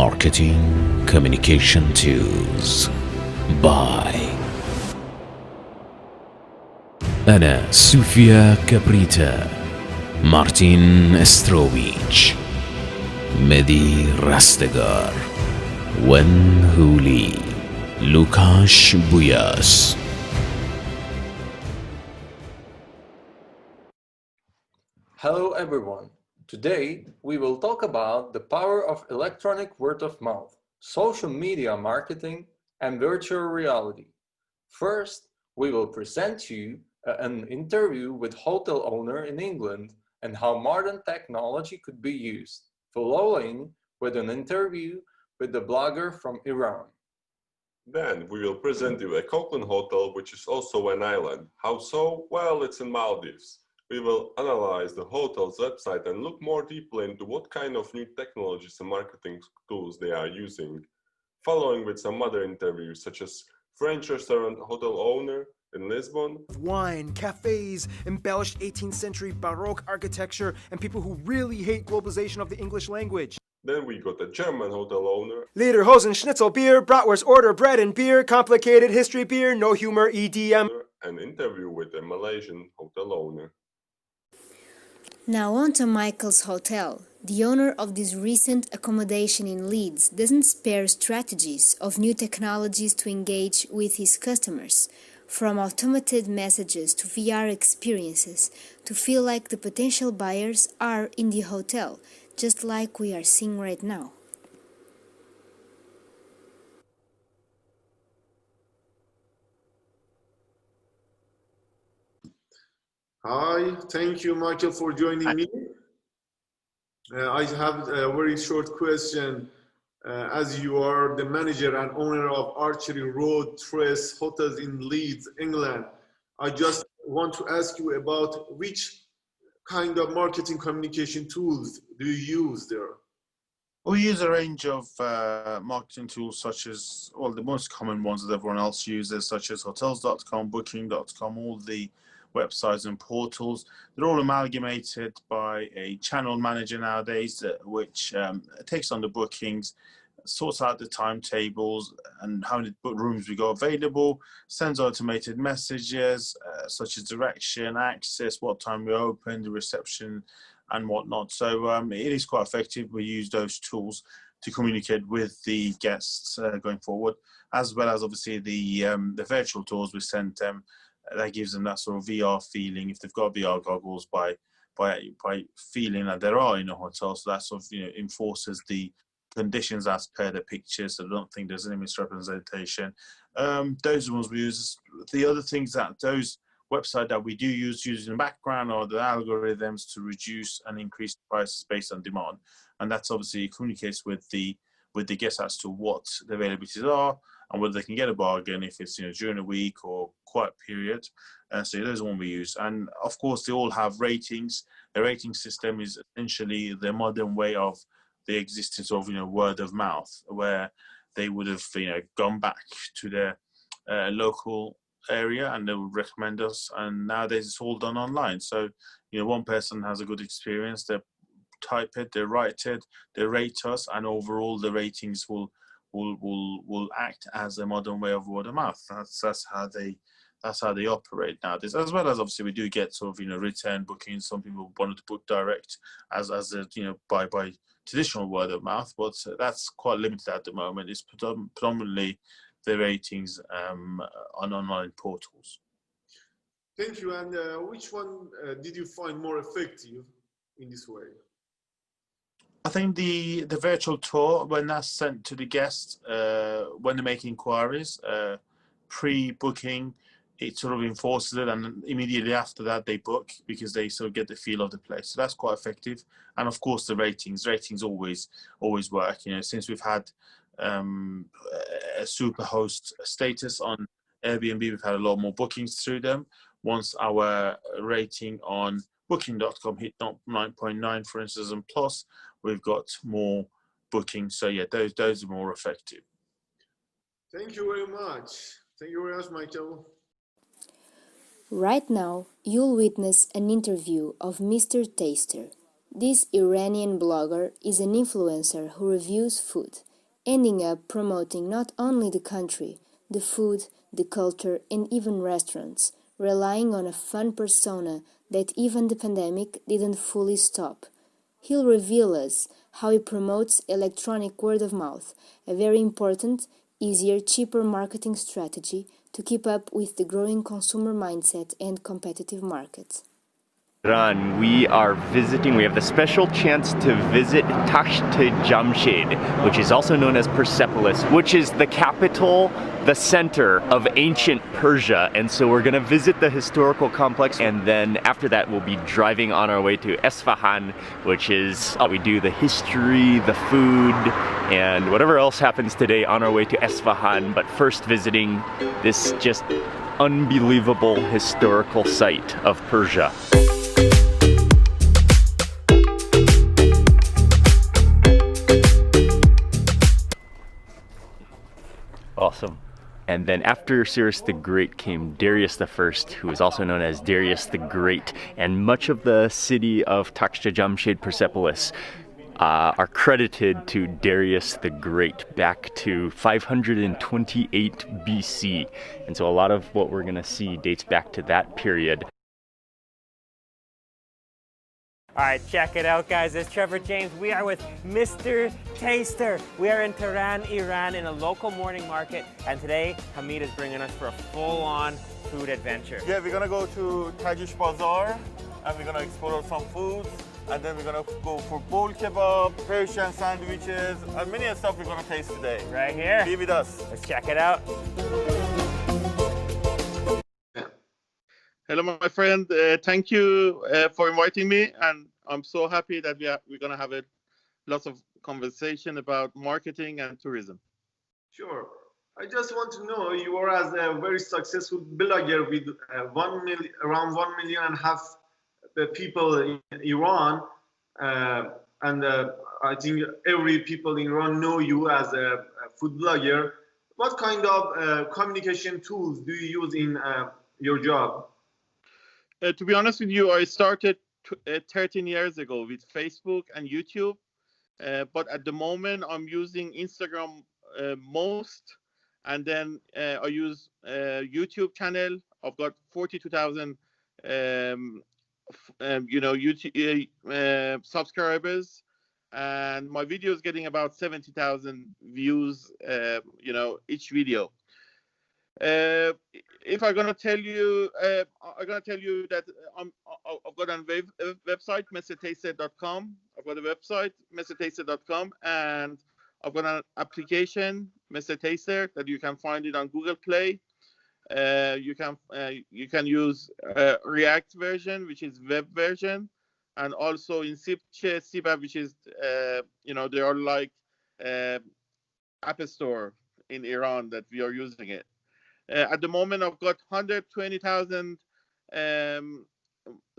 Marketing Communication Tools by أنا سوفيا كابريتا، مارتين استروفيتش، مدي راستغار، ون هولي، لوكاش بوياس. Hello everyone. Today we will talk about the power of electronic word of mouth, social media marketing, and virtual reality. First, we will present you an interview with hotel owner in England and how modern technology could be used, following with an interview with the blogger from Iran. Then we will present you a Coquelin hotel, which is also an island. How so? Well, it's in Maldives. We will analyze the hotel's website and look more deeply into what kind of new technologies and marketing tools they are using, following with some other interviews such as French restaurant hotel owner in Lisbon, wine, cafes, embellished 18th century Baroque architecture, and people who really hate globalization of the English language. Then we got a German hotel owner, Lederhosen, Schnitzel beer, bratwurst order, bread and beer, complicated history beer, no humor, EDM. an interview with a Malaysian hotel owner. Now on to Michael's hotel. The owner of this recent accommodation in Leeds doesn't spare strategies of new technologies to engage with his customers, from automated messages to VR experiences, to feel like the potential buyers are in the hotel, just like we are seeing right now. Hi, thank you, Michael, for joining me. I have a very short question. As you are the manager and owner of Archery Road Tres Hotels in Leeds, England, I just want to ask you about which kind of marketing communication tools do you use there? We use a range of marketing tools such as, well, the most common ones that everyone else uses, such as hotels.com, booking.com, all the websites and portals. They're all amalgamated by a channel manager nowadays, which takes on the bookings, sorts out the timetables and how many rooms we got available, sends automated messages such as direction, access, what time we open, the reception, and whatnot. So it is quite effective. We use those tools to communicate with the guests going forward, as well as obviously the virtual tours we send them. That gives them that sort of VR feeling if they've got VR goggles by feeling that they are in a hotel. So that sort of enforces the conditions as per the pictures. So I don't think there's any misrepresentation. Those are the ones we use. The other things that those website that we do use in the background are the algorithms to reduce and increase prices based on demand, and that's obviously communicates with the guests as to what the availabilities are and whether they can get a bargain if it's during a week or quiet period. So those are one we use, and of course they all have ratings. The rating system is essentially the modern way of the existence of word of mouth, where they would have gone back to their local area and they would recommend us, and nowadays it's all done online. So one person has a good experience, they type it, they write it, they rate us, and overall the ratings will act as a modern way of word of mouth. That's how they operate nowadays, as well as obviously we do get sort of return bookings. Some people wanted to book direct as a by traditional word of mouth, but that's quite limited at the moment. It's predominantly the ratings on online portals. Thank you. And which one did you find more effective in this way? I think the virtual tour, when that's sent to the guests, when they make inquiries, pre-booking, it sort of enforces it, and immediately after that they book because they sort of get the feel of the place. So that's quite effective. And of course the ratings always work. Since we've had a super host status on Airbnb, we've had a lot more bookings through them. Once our rating on booking.com hit 9.9 for instance and plus, we've got more bookings. So yeah, those are more effective. Thank you very much. Thank you very much, Michael. Right now, you'll witness an interview of Mr. Taster. This Iranian blogger is an influencer who reviews food. ending up promoting not only the country, the food, the culture, and even restaurants, relying on a fun persona that even the pandemic didn't fully stop. He'll reveal us how he promotes electronic word of mouth, a very important, easier, cheaper marketing strategy to keep up with the growing consumer mindset and competitive market. We are visiting, we have the special chance to visit Takht Jamshid, which is also known as Persepolis, which is the capital, the center of ancient Persia. And so we're gonna visit the historical complex, and then after that we'll be driving on our way to Esfahan, which is we do the history, the food, and whatever else happens today on our way to Esfahan, but first visiting this just unbelievable historical site of Persia. Awesome. And then after Cyrus the Great came Darius I, who is also known as Darius the Great, and much of the city of Takht Jamshid Persepolis are credited to Darius the Great back to 528 BC. And so a lot of what we're gonna see dates back to that period. All right, check it out, guys. It's Trevor James. We are with Mr. Taster. We are in Tehran, Iran, in a local morning market, and today Hamid is bringing us for a full-on food adventure. Yeah, we're gonna go to Tajish Bazaar and we're gonna explore some foods, and then we're gonna go for bol kebab, Persian sandwiches, and many stuff we're gonna taste today. Right here. Be with us. Let's check it out. Hello, my friend. Thank you for inviting me, and I'm so happy that we're gonna have lots of conversation about marketing and tourism. Sure. I just want to know, you are as a very successful blogger with around 1.5 million people in Iran, and I think every people in Iran know you as a food blogger. What kind of communication tools do you use in your job? To be honest with you, I started 13 years ago with Facebook and YouTube, but at the moment I'm using Instagram most, and then I use YouTube channel. I've got 42,000 YouTube subscribers, and my video is getting about 70,000 views, each video. If I'm gonna tell you, that I've got a website, mesetaser.com. I've got a website, mesetaser.com, and I've got an application, Mesetaser, that you can find it on Google Play. You can use React version, which is web version, and also in Sibab, which is they are like App Store in Iran that we are using it. At the moment, I've got 120,000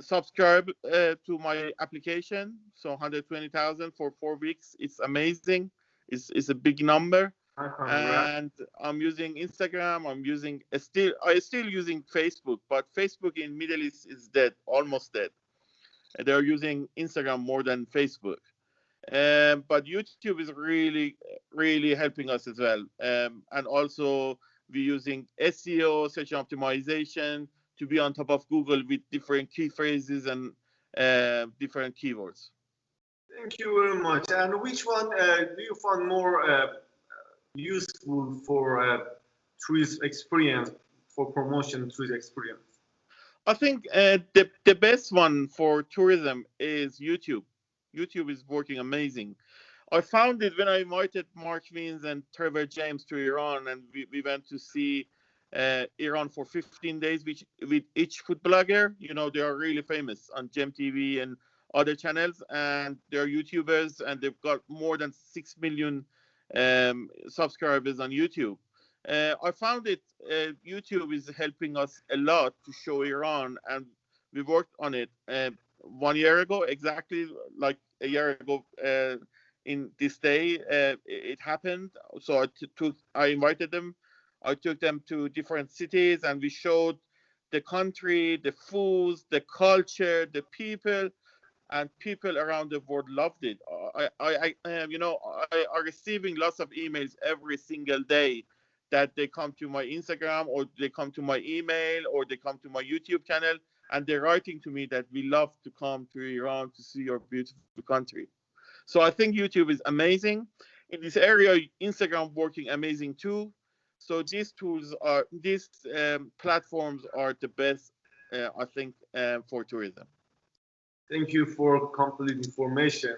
subscribe to my application. So 120,000 for 4 weeks. It's amazing. It's a big number. And I'm using Instagram. I still using Facebook, but Facebook in Middle East is dead, almost dead. They're using Instagram more than Facebook. But YouTube is really, really helping us as well. And also we're using SEO, search optimization, to be on top of Google with different key phrases and different keywords. Thank you very much. And which one do you find more useful for tourist experience, for promotion tourist experience? I think the best one for tourism is YouTube. YouTube is working amazing. I found it when I invited Mark Wiens and Trevor James to Iran, and we went to see Iran for 15 days with each food blogger. They are really famous on GemTV and other channels, and they're YouTubers, and they've got more than 6 million subscribers on YouTube. I found YouTube is helping us a lot to show Iran, and we worked on it 1 year ago, exactly like a year ago in this day. It happened. So I invited them. I took them to different cities, and we showed the country, the foods, the culture, the people, and people around the world loved it. I receiving lots of emails every single day that they come to my Instagram or they come to my email or they come to my YouTube channel and they're writing to me that we love to come to Iran to see your beautiful country. So I think YouTube is amazing. In this area, Instagram working amazing too. So these platforms are the best, I think, for tourism. Thank you for complete information.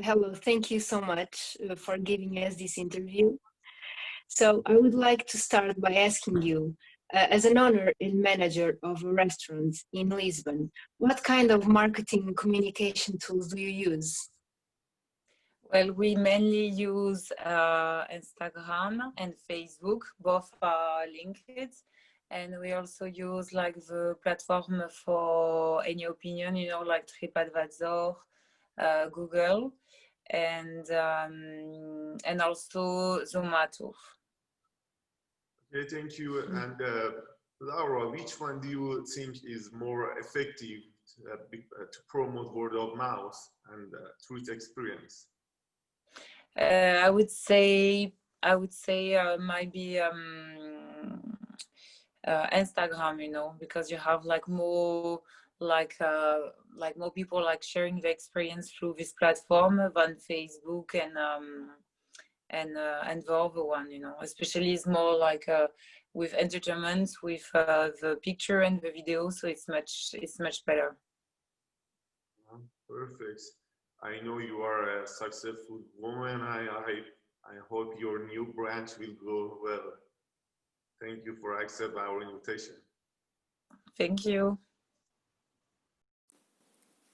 Hello. Thank you so much for giving us this interview. So I would like to start by asking you, as an owner and manager of a restaurant in Lisbon, what kind of marketing communication tools do you use? Well, we mainly use Instagram and Facebook, both are linked. And we also use like the platform for any opinion, like TripAdvisor, Google, and also Zomato. Okay, thank you. And Laura, which one do you think is more effective to promote word of mouth and tourist experience? I would say maybe Instagram, because you have like more more people like sharing the experience through this platform than Facebook and the other one, especially it's more like with entertainment, with the picture and the video, so it's much better. Perfect. I know you are a successful woman. I hope your new branch will go well. Thank you for accepting our invitation. Thank you.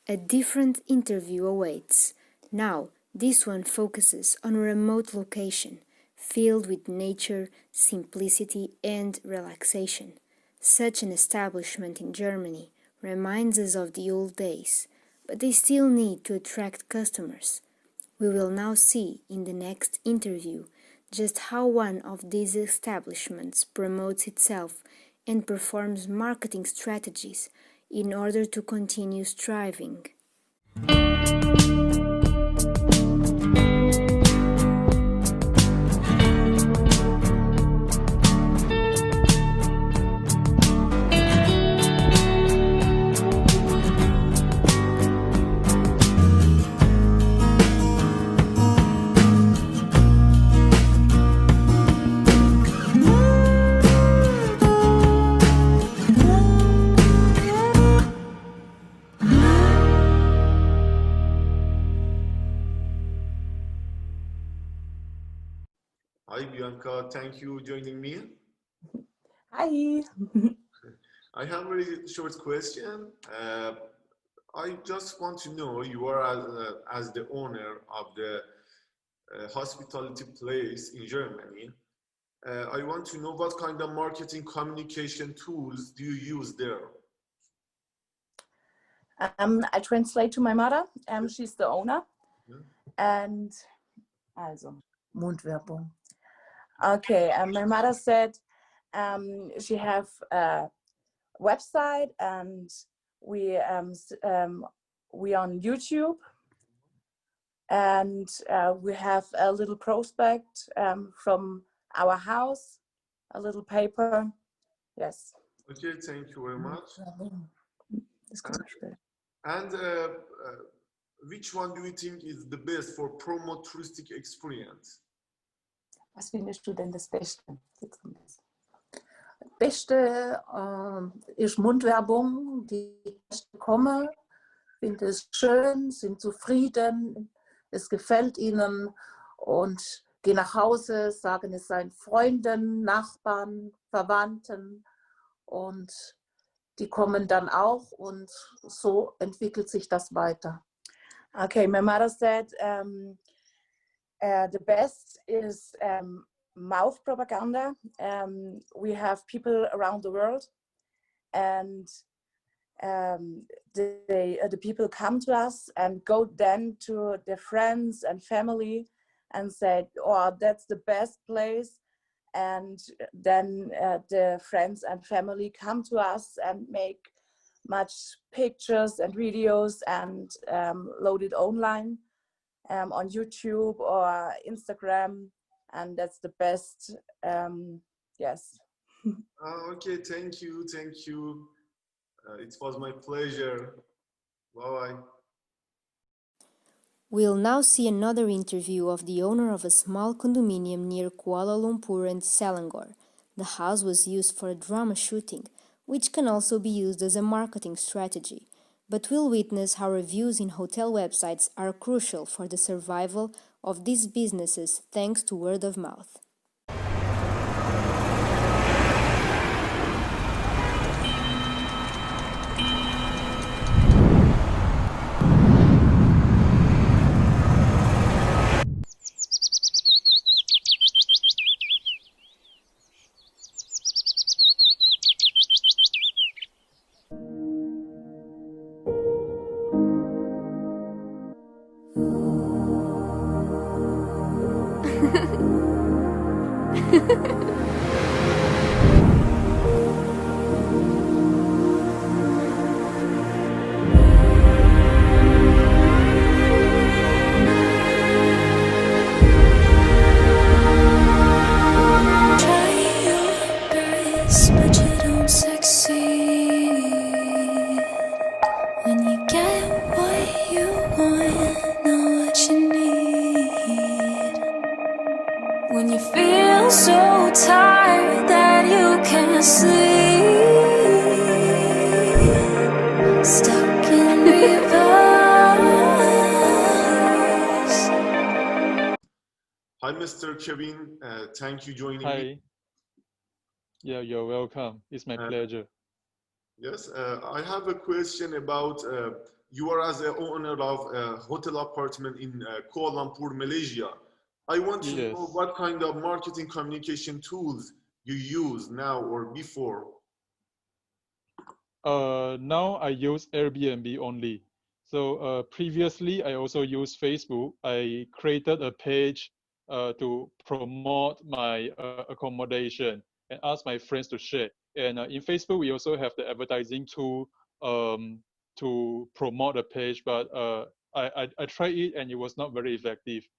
A different interview awaits. Now, this one focuses on a remote location, filled with nature, simplicity, and relaxation. Such an establishment in Germany reminds us of the old days, but they still need to attract customers. We will now see in the next interview just how one of these establishments promotes itself and performs marketing strategies in order to continue striving. Hi, Bianca. Thank you joining me. Hi. I have a very short question. I just want to know, you are as the owner of the hospitality place in Germany. I want to know what kind of marketing communication tools do you use there? I translate to my mother. She's the owner. Yeah. And also Mundwerbung. Okay. My mother said she have a website and we on YouTube, and we have a little prospect from our house, a little paper. Yes. Okay, thank you very much. And which one do you think is the best for promote touristic experience? Was findest du denn das Beste? Beste ist Mundwerbung. Die Gäste kommen, finden es schön, sind zufrieden, es gefällt ihnen und gehen nach Hause, sagen es seinen Freunden, Nachbarn, Verwandten und die kommen dann auch und so entwickelt sich das weiter. Okay, my mother said the best is mouth propaganda. We have people around the world, and the people come to us and go then to their friends and family and say, "Oh, that's the best place." And then the friends and family come to us and make much pictures and videos and load it online on YouTube or Instagram, and that's the best. Yes. Okay, thank you. It was my pleasure. Bye-bye. We'll now see another interview of the owner of a small condominium near Kuala Lumpur and Selangor. The house was used for a drama shooting, which can also be used as a marketing strategy, but we'll witness how reviews in hotel websites are crucial for the survival of these businesses thanks to word of mouth. When you feel so tired that you can't sleep, stuck in reverse. Hi, Mr. Kevin. Thank you joining me. Hi. Yeah, you're welcome. It's my pleasure. Yes, I have a question about you are as the owner of a hotel apartment in Kuala Lumpur, Malaysia. I want to know what kind of marketing communication tools you use now or before. Now I use Airbnb only. So previously I also used Facebook. I created a page to promote my accommodation and ask my friends to share. And in Facebook we also have the advertising tool to promote the page, but I tried it and it was not very effective.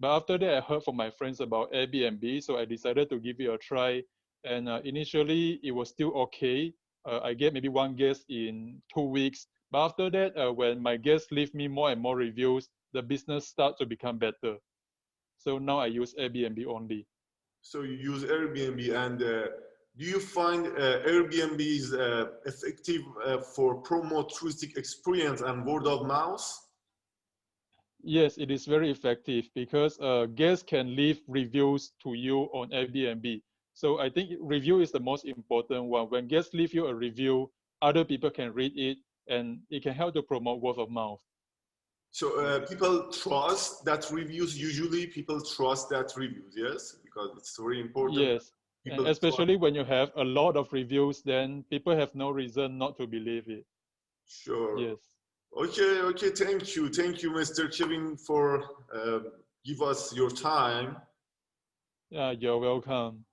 But after that, I heard from my friends about Airbnb, so I decided to give it a try. And initially, it was still okay. I get maybe one guest in 2 weeks. But after that, when my guests leave me more and more reviews, the business starts to become better. So now I use Airbnb only. So you use Airbnb, and do you find Airbnb is effective for promote touristic experience and word of mouth? Yes, it is very effective because guests can leave reviews to you on Airbnb. So I think review is the most important one. When guests leave you a review, other people can read it and it can help to promote word of mouth. So people trust that reviews. Usually, people trust that reviews. Yes, because it's very important. Yes, and especially when you have a lot of reviews, then people have no reason not to believe it. Sure. Yes. Okay. Okay. Thank you, Mr. Kevin, for give us your time. Yeah, you're welcome.